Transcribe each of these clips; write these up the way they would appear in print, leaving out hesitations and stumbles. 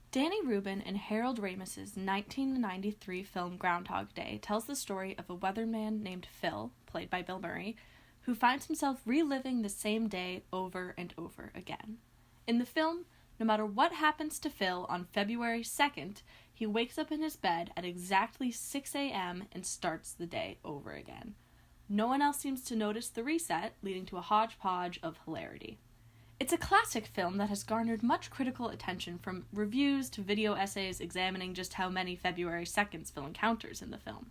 Danny Rubin and Harold Ramis's 1993 film Groundhog Day tells the story of a weatherman named Phil, played by Bill Murray, who finds himself reliving the same day over and over again. In the film, no matter what happens to Phil on February 2nd, he wakes up in his bed at exactly 6 a.m. and starts the day over again. No one else seems to notice the reset, leading to a hodgepodge of hilarity. It's a classic film that has garnered much critical attention, from reviews to video essays examining just how many February 2nds Phil encounters in the film.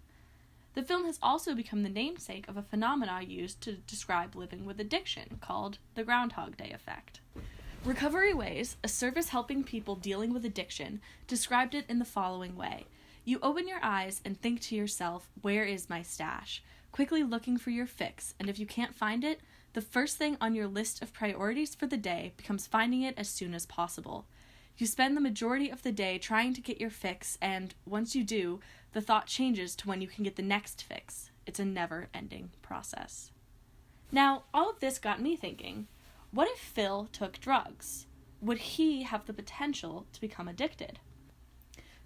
The film has also become the namesake of a phenomenon used to describe living with addiction, called the Groundhog Day effect. Recovery Ways, a service helping people dealing with addiction, described it in the following way. You open your eyes and think to yourself, where is my stash? Quickly looking for your fix, and if you can't find it, the first thing on your list of priorities for the day becomes finding it as soon as possible. You spend the majority of the day trying to get your fix, and once you do, the thought changes to when you can get the next fix. It's a never-ending process. Now, all of this got me thinking, what if Phil took drugs? Would he have the potential to become addicted?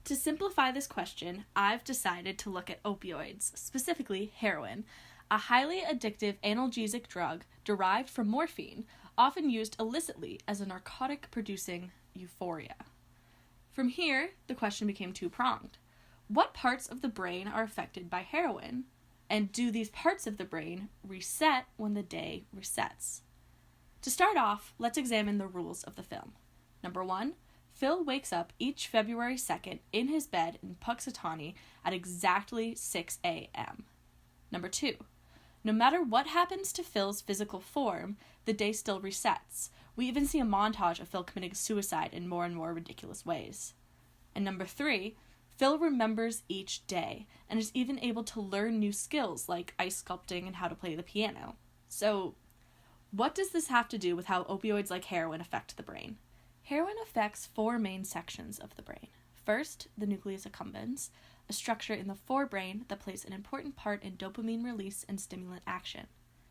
To simplify this question, I've decided to look at opioids, specifically heroin, a highly addictive analgesic drug derived from morphine, often used illicitly as a narcotic-producing euphoria. From here, the question became two-pronged. What parts of the brain are affected by heroin? And do these parts of the brain reset when the day resets? To start off, let's examine the rules of the film. Number 1, Phil wakes up each February 2nd in his bed in Punxsutawney at exactly 6 a.m. Number 2, no matter what happens to Phil's physical form, the day still resets. We even see a montage of Phil committing suicide in more and more ridiculous ways. And number 3, Phil remembers each day, and is even able to learn new skills like ice sculpting and how to play the piano. So, what does this have to do with how opioids like heroin affect the brain? Heroin affects 4 main sections of the brain. First, the nucleus accumbens, a structure in the forebrain that plays an important part in dopamine release and stimulant action.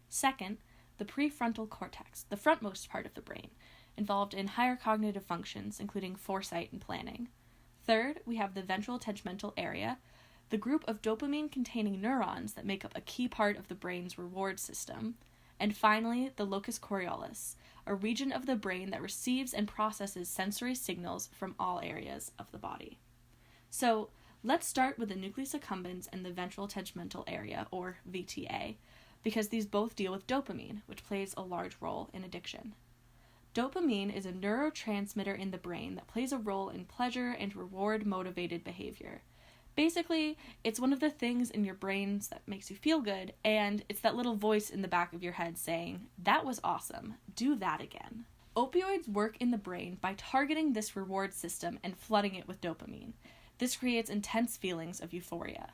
Second, the prefrontal cortex, the frontmost part of the brain, involved in higher cognitive functions, including foresight and planning. Third, we have the ventral tegmental area, the group of dopamine-containing neurons that make up a key part of the brain's reward system. And finally, the locus coeruleus, a region of the brain that receives and processes sensory signals from all areas of the body. So, let's start with the nucleus accumbens and the ventral tegmental area, or VTA, because these both deal with dopamine, which plays a large role in addiction. Dopamine is a neurotransmitter in the brain that plays a role in pleasure and reward-motivated behavior. Basically, it's one of the things in your brains that makes you feel good, and it's that little voice in the back of your head saying, "That was awesome, do that again." Opioids work in the brain by targeting this reward system and flooding it with dopamine. This creates intense feelings of euphoria.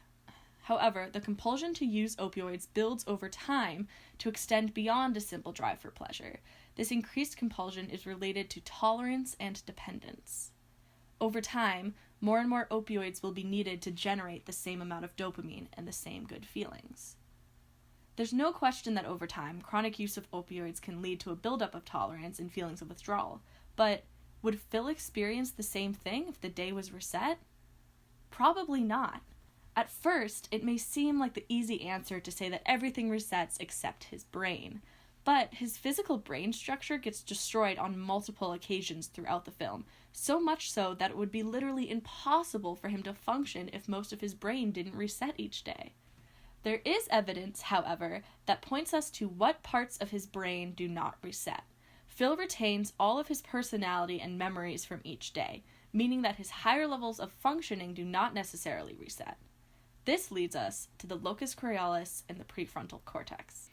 However, the compulsion to use opioids builds over time to extend beyond a simple drive for pleasure. This increased compulsion is related to tolerance and dependence. Over time, more and more opioids will be needed to generate the same amount of dopamine and the same good feelings. There's no question that over time, chronic use of opioids can lead to a buildup of tolerance and feelings of withdrawal. But would Phil experience the same thing if the day was reset? Probably not. At first, it may seem like the easy answer to say that everything resets except his brain. But his physical brain structure gets destroyed on multiple occasions throughout the film, so much so that it would be literally impossible for him to function if most of his brain didn't reset each day. There is evidence, however, that points us to what parts of his brain do not reset. Phil retains all of his personality and memories from each day, meaning that his higher levels of functioning do not necessarily reset. This leads us to the locus coeruleus and the prefrontal cortex.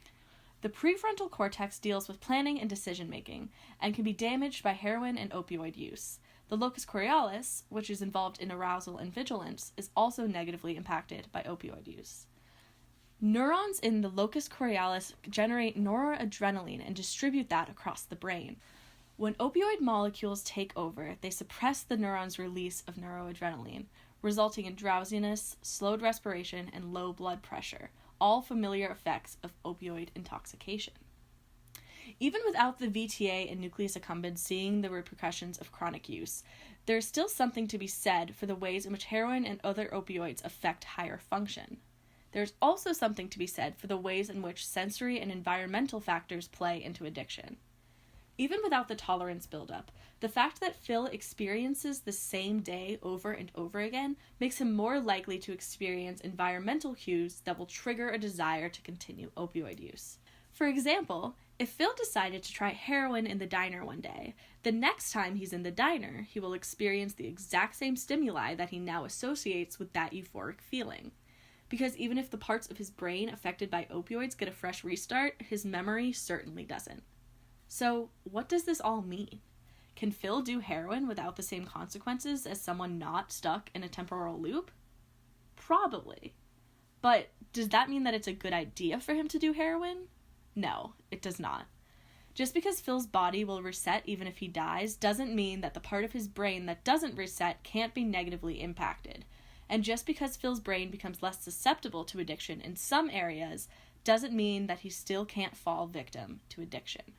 The prefrontal cortex deals with planning and decision-making, and can be damaged by heroin and opioid use. The locus coeruleus, which is involved in arousal and vigilance, is also negatively impacted by opioid use. Neurons in the locus coeruleus generate noradrenaline and distribute that across the brain. When opioid molecules take over, they suppress the neuron's release of noradrenaline, resulting in drowsiness, slowed respiration, and low blood pressure, all familiar effects of opioid intoxication. Even without the VTA and nucleus accumbens seeing the repercussions of chronic use, there is still something to be said for the ways in which heroin and other opioids affect higher function. There's also something to be said for the ways in which sensory and environmental factors play into addiction. Even without the tolerance buildup, the fact that Phil experiences the same day over and over again makes him more likely to experience environmental cues that will trigger a desire to continue opioid use. For example, if Phil decided to try heroin in the diner one day, the next time he's in the diner, he will experience the exact same stimuli that he now associates with that euphoric feeling. Because even if the parts of his brain affected by opioids get a fresh restart, his memory certainly doesn't. So, what does this all mean? Can Phil do heroin without the same consequences as someone not stuck in a temporal loop? Probably. But does that mean that it's a good idea for him to do heroin? No, it does not. Just because Phil's body will reset even if he dies doesn't mean that the part of his brain that doesn't reset can't be negatively impacted. And just because Phil's brain becomes less susceptible to addiction in some areas doesn't mean that he still can't fall victim to addiction.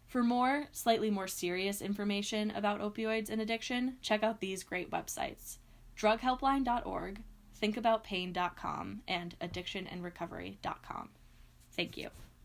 For more, slightly more serious information about opioids and addiction, check out these great websites: drughelpline.org, thinkaboutpain.com, and addictionandrecovery.com. Thank you.